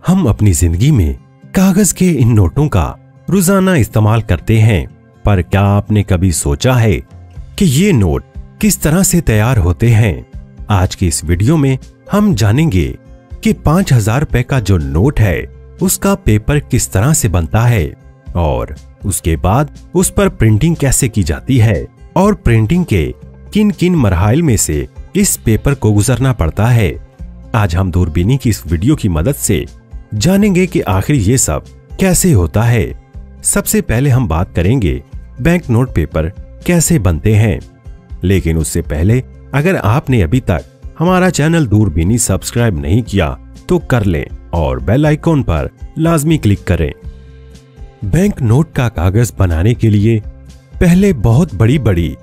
हम अपनी जिंदगी में कागज के इन नोटों का रोजाना इस्तेमाल करते हैं, पर क्या आपने कभी सोचा है कि ये नोट किस तरह से तैयार होते हैं? आज की इस वीडियो में हम जानेंगे कि 5000 रुपए का जो नोट है उसका पेपर किस तरह से बनता है और उसके बाद उस पर प्रिंटिंग कैसे की जाती है और प्रिंटिंग के किन किन मरहाइल में से इस पेपर को गुजरना पड़ता है। आज हम दूरबीनी की इस वीडियो की मदद से जानेंगे कि आखिर ये सब कैसे होता है। सबसे पहले हम बात करेंगे बैंक नोट पेपर कैसे बनते हैं, लेकिन उससे पहले अगर आपने अभी तक हमारा चैनल दूरबीनी सब्सक्राइब नहीं किया तो कर लें और बेल आइकॉन पर लाजमी क्लिक करें। बैंक नोट का कागज बनाने के लिए पहले बहुत बड़ी बड़ी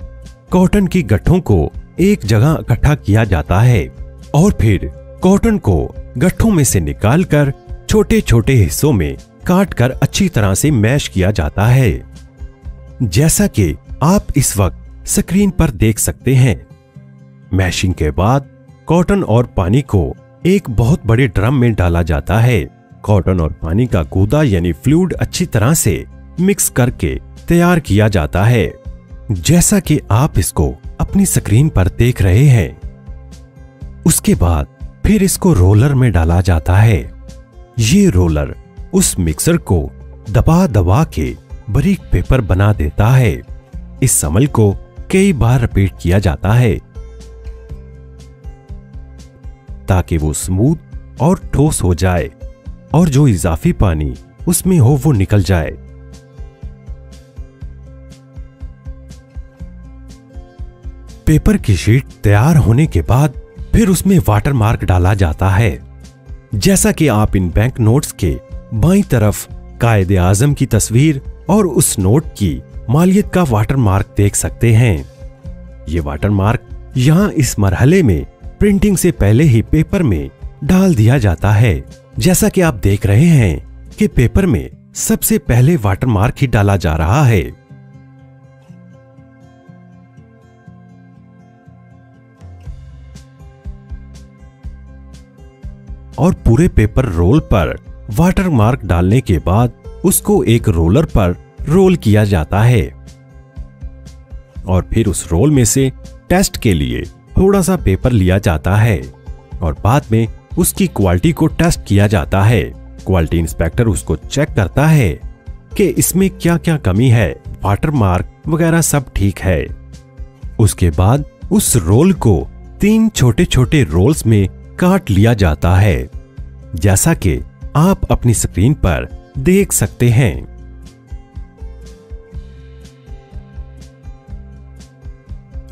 कॉटन की गट्ठों को एक जगह इकट्ठा किया जाता है और फिर कॉटन को गट्ठों में से निकालकर छोटे छोटे हिस्सों में काट कर अच्छी तरह से मैश किया जाता है, जैसा कि आप इस वक्त स्क्रीन पर देख सकते हैं। मैशिंग के बाद कॉटन और पानी को एक बहुत बड़े ड्रम में डाला जाता है। कॉटन और पानी का गूदा यानी फ्लूइड अच्छी तरह से मिक्स करके तैयार किया जाता है, जैसा कि आप इसको अपनी स्क्रीन पर देख रहे हैं। उसके बाद फिर इसको रोलर में डाला जाता है। ये रोलर उस मिक्सर को दबा दबा के बारीक पेपर बना देता है। इस अमल को कई बार रिपीट किया जाता है ताकि वो स्मूथ और ठोस हो जाए और जो इजाफी पानी उसमें हो वो निकल जाए। पेपर की शीट तैयार होने के बाद फिर उसमें वाटर मार्क डाला जाता है, जैसा कि आप इन बैंक नोट्स के बाईं तरफ कायदे आजम की तस्वीर और उस नोट की मालियत का वाटर मार्क देख सकते हैं। ये वाटर मार्क यहाँ इस मरहले में प्रिंटिंग से पहले ही पेपर में डाल दिया जाता है, जैसा कि आप देख रहे हैं कि पेपर में सबसे पहले वाटर मार्क ही डाला जा रहा है। और पूरे पेपर रोल पर वाटर मार्क डालने के बाद उसको एक रोलर पर रोल किया जाता है और फिर उस रोल में से टेस्ट के लिए थोड़ा सा पेपर लिया जाता है और बाद में उसकी क्वालिटी को टेस्ट किया जाता है। क्वालिटी इंस्पेक्टर उसको चेक करता है कि इसमें क्या क्या कमी है, वाटर मार्क वगैरह सब ठीक है। उसके बाद उस रोल को 3 छोटे छोटे रोल्स में काट लिया जाता है, जैसा कि आप अपनी स्क्रीन पर देख सकते हैं।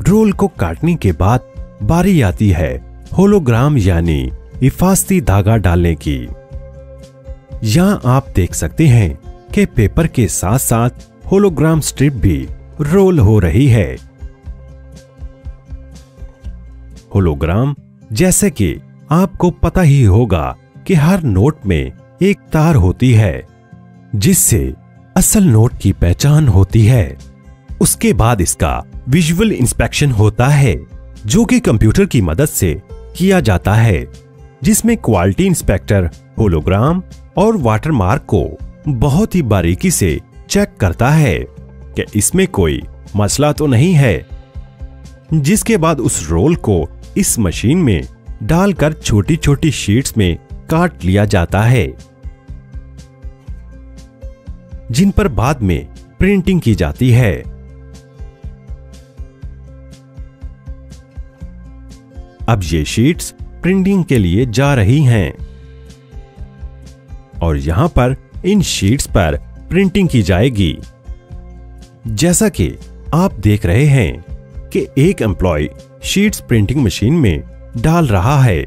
रोल को काटने के बाद बारी आती है होलोग्राम यानी हिफाजती धागा डालने की। यहां आप देख सकते हैं कि पेपर के साथ साथ होलोग्राम स्ट्रिप भी रोल हो रही है। होलोग्राम जैसे कि आपको पता ही होगा कि हर नोट में एक तार होती है जिससे असल नोट की पहचान होती है। उसके बाद इसका विजुअल इंस्पेक्शन होता है जो कि कंप्यूटर की मदद से किया जाता है, जिसमें क्वालिटी इंस्पेक्टर होलोग्राम और वाटरमार्क को बहुत ही बारीकी से चेक करता है कि इसमें कोई मसला तो नहीं है। जिसके बाद उस रोल को इस मशीन में डालकर छोटी छोटी शीट्स में काट लिया जाता है, जिन पर बाद में प्रिंटिंग की जाती है। अब ये शीट्स प्रिंटिंग के लिए जा रही हैं और यहां पर इन शीट्स पर प्रिंटिंग की जाएगी। जैसा कि आप देख रहे हैं कि एक एम्प्लॉय शीट्स प्रिंटिंग मशीन में डाल रहा है।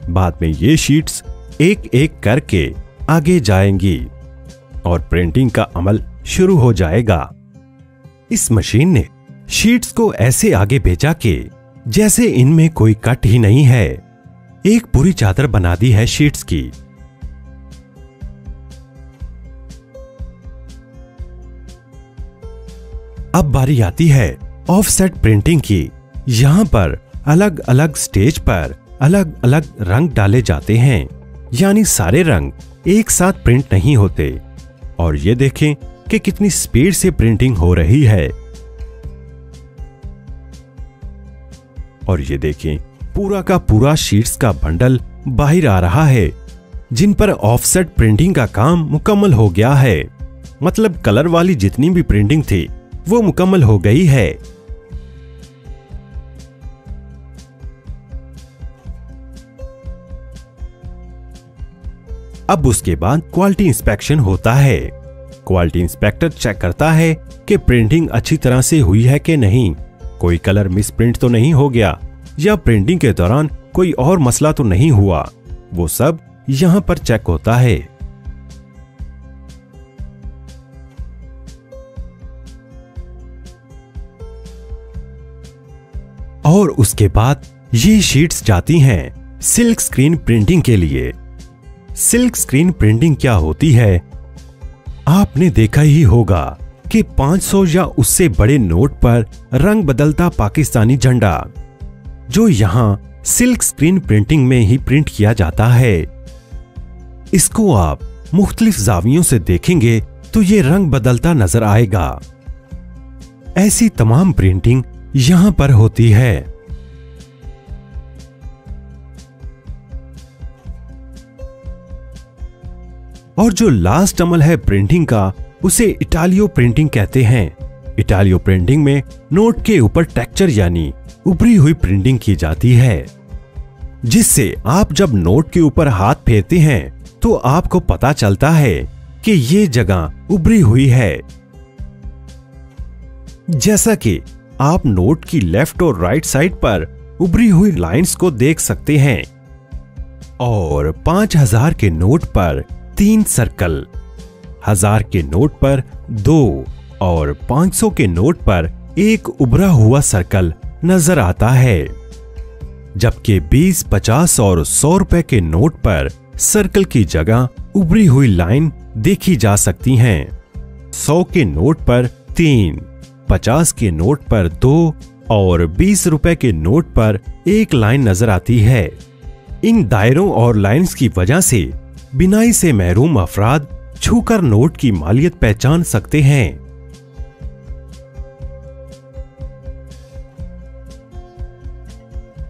बाद में ये शीट्स एक एक करके आगे जाएंगी और प्रिंटिंग का अमल शुरू हो जाएगा। इस मशीन ने शीट्स को ऐसे आगे भेजा कि जैसे इनमें कोई कट ही नहीं है। एक पूरी चादर बना दी है शीट्स की। अब बारी आती है ऑफसेट प्रिंटिंग की। यहाँ पर अलग अलग स्टेज पर अलग अलग रंग डाले जाते हैं, यानी सारे रंग एक साथ प्रिंट नहीं होते। और ये देखें कि कितनी स्पीड से प्रिंटिंग हो रही है। और ये देखें पूरा का पूरा शीट्स का बंडल बाहर आ रहा है, जिन पर ऑफसेट प्रिंटिंग का काम मुकम्मल हो गया है। मतलब कलर वाली जितनी भी प्रिंटिंग थी वो मुकम्मल हो गई है। अब उसके बाद क्वालिटी इंस्पेक्शन होता है। क्वालिटी इंस्पेक्टर चेक करता है कि प्रिंटिंग अच्छी तरह से हुई है कि नहीं, कोई कलर मिस प्रिंट तो नहीं हो गया, या प्रिंटिंग के दौरान कोई और मसला तो नहीं हुआ। वो सब यहां पर चेक होता है। और उसके बाद ये शीट्स जाती हैं सिल्क स्क्रीन प्रिंटिंग के लिए। सिल्क स्क्रीन प्रिंटिंग क्या होती है? आपने देखा ही होगा कि 500 या उससे बड़े नोट पर रंग बदलता पाकिस्तानी झंडा, जो यहां सिल्क स्क्रीन प्रिंटिंग में ही प्रिंट किया जाता है। इसको आप मुख्तलिफ जावियों से देखेंगे तो ये रंग बदलता नजर आएगा। ऐसी तमाम प्रिंटिंग यहां पर होती है। और जो लास्ट अमल है प्रिंटिंग का, उसे इटालियो प्रिंटिंग कहते हैं। इटालियो प्रिंटिंग में नोट के ऊपर टेक्सचर यानी उभरी हुई प्रिंटिंग की जाती है, जिससे आप जब नोट के ऊपर हाथ फेरते हैं तो आपको पता चलता है कि ये जगह उभरी हुई है। जैसा कि आप नोट की लेफ्ट और राइट साइड पर उभरी हुई लाइंस को देख सकते हैं। और 5000 के नोट पर 3 सर्कल, 1000 के नोट पर 2 और 500 के नोट पर 1 उभरा हुआ सर्कल नजर आता है। जबकि 20, 50 और 100 रुपए के नोट पर सर्कल की जगह उभरी हुई लाइन देखी जा सकती हैं। 100 के नोट पर 3, 50 के नोट पर 2 और 20 रुपए के नोट पर 1 लाइन नजर आती है। इन दायरों और लाइंस की वजह से बिनाई से महरूम अफराद छूकर नोट की मालियत पहचान सकते हैं।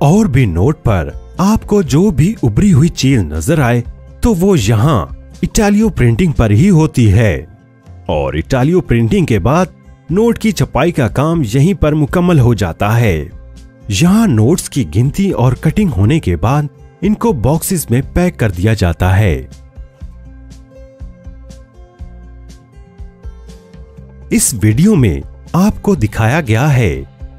और भी नोट पर आपको जो भी उभरी हुई चीज नजर आए तो वो यहाँ इटालियो प्रिंटिंग पर ही होती है। और इटालियो प्रिंटिंग के बाद नोट की छपाई का काम यहीं पर मुकम्मल हो जाता है। यहाँ नोट्स की गिनती और कटिंग होने के बाद इनको बॉक्सेस में पैक कर दिया जाता है। इस वीडियो में आपको दिखाया गया है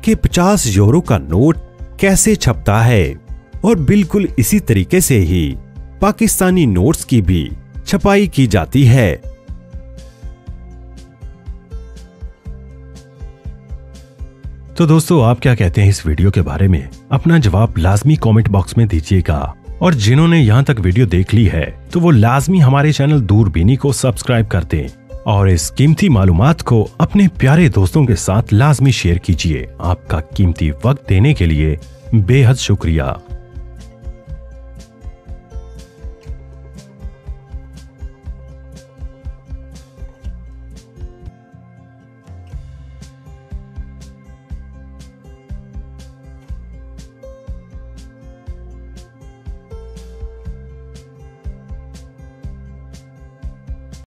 कि 50 यूरो का नोट कैसे छपता है, और बिल्कुल इसी तरीके से ही पाकिस्तानी नोट्स की भी छपाई की जाती है। तो दोस्तों, आप क्या कहते हैं इस वीडियो के बारे में? अपना जवाब लाजमी कमेंट बॉक्स में दीजिएगा। और जिन्होंने यहाँ तक वीडियो देख ली है तो वो लाजमी हमारे चैनल दूरबीनी को सब्सक्राइब कर दें और इस कीमती मालूमात को अपने प्यारे दोस्तों के साथ लाजमी शेयर कीजिए। आपका कीमती वक्त देने के लिए बेहद शुक्रिया।